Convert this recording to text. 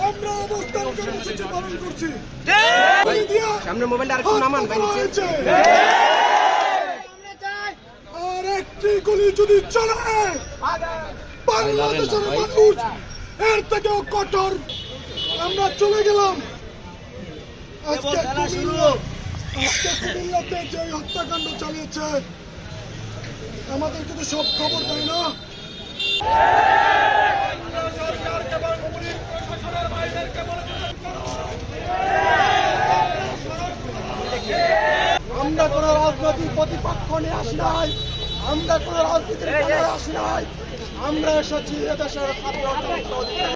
আমরা অবস্থান কর্মসূচি পালন করছি। সামনে মোবাইলটা আরেকটু নামান ভাই নিচে। আর একটি গুলি যদি চলে বাংলাদেশের মানুষ এর থেকেও কঠোর। আমরা চলে গেলাম। আজকে কুমিল্লাতে যে হত্যাকাণ্ড চালিয়েছে আমাদের কিন্তু সব খবর দেয় না। আমরা কোন রাজনৈতিক প্রতিপক্ষ নিয়ে আসি নাই, আমরা কোন রাজনীতির আসি নাই, আমরা এসেছি এদেশের